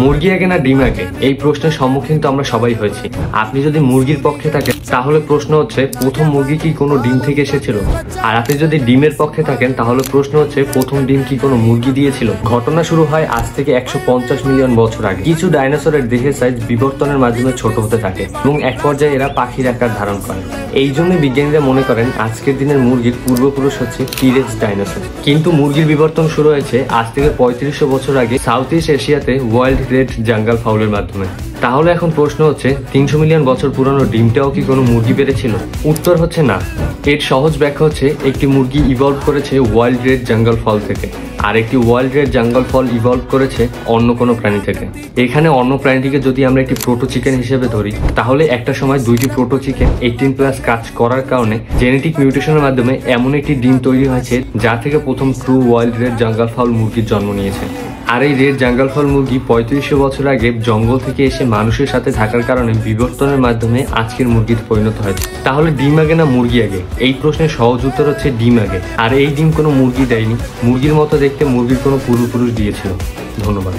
মুরগি আগে না ডিম আগে, এই প্রশ্নের সম্মুখীন তো আমরা সবাই হয়েছি। আপনি যদি মুরগির পক্ষে থাকেন তাহলে প্রশ্ন হচ্ছে প্রথম মুরগি কি কোনো ডিম থেকে এসেছিল, আর আপনি যদি ডিমের পক্ষে থাকেন তাহলে প্রশ্ন হচ্ছে প্রথম ডিম কি কোনো মুরগি দিয়েছিল। ঘটনা শুরু হয় আজ থেকে 150 মিলিয়ন বছর আগে। কিছু ডাইনোসরের দেহের সাইজ বিবর্তনের মাধ্যমে ছোট হতে থাকে এবং এক পর্যায়ে এরা পাখির আকার ধারণ করে। এই জন্য বিজ্ঞানীরা মনে করেন আজকের দিনের মুরগির পূর্বপুরুষ হচ্ছে টিরেক্স ডাইনোসর। কিন্তু মুরগির বিবর্তন শুরু হয়েছে আজ থেকে 3500 বছর আগে সাউথ ইস্ট এশিয়াতে ওয়াইল্ড রেড জাঙ্গল ফাউলের মাধ্যমে। তাহলে এখন প্রশ্ন হচ্ছে 300 মিলিয়ন বছর পুরানো ডিমটাও কি কোনো মুরগি পেরেছিল? উত্তর হচ্ছে না। এর সহজ ব্যাখ্যা হচ্ছে একটি মুরগি ইভলভ করেছে ওয়াইল্ড রেড জাঙ্গল ফল থেকে, আর একটি ওয়াইল্ড রেড জাঙ্গল ফল ইভলভ করেছে অন্য কোনো প্রাণী থেকে। এখানে অন্য প্রাণীটিকে যদি আমরা একটি প্রোটো চিকেন হিসেবে ধরি তাহলে একটা সময় দুইটি প্রোটো চিকেন 18+ কাজ করার কারণে জেনেটিক মিউটেশনের মাধ্যমে এমন একটি ডিম তৈরি হয়েছে যা থেকে প্রথম true wild red jungle foul মুরগির জন্ম নিয়েছে। আর এই রেড জাঙ্গল ফল মুরগি 3500 বছর আগে জঙ্গল থেকে এসে মানুষের সাথে থাকার কারণে বিবর্তনের মাধ্যমে আজকের মুরগিতে পরিণত হয়েছে। তাহলে ডিম আগে না মুরগি আগে? এই প্রশ্নের সহজ উত্তর হচ্ছে ডিম আগে। আর এই ডিম কোনো মুরগি দেয়নি, মুরগির মতো দেখতে মুরগির কোনো পূর্বপুরুষ দিয়েছিল। ধন্যবাদ।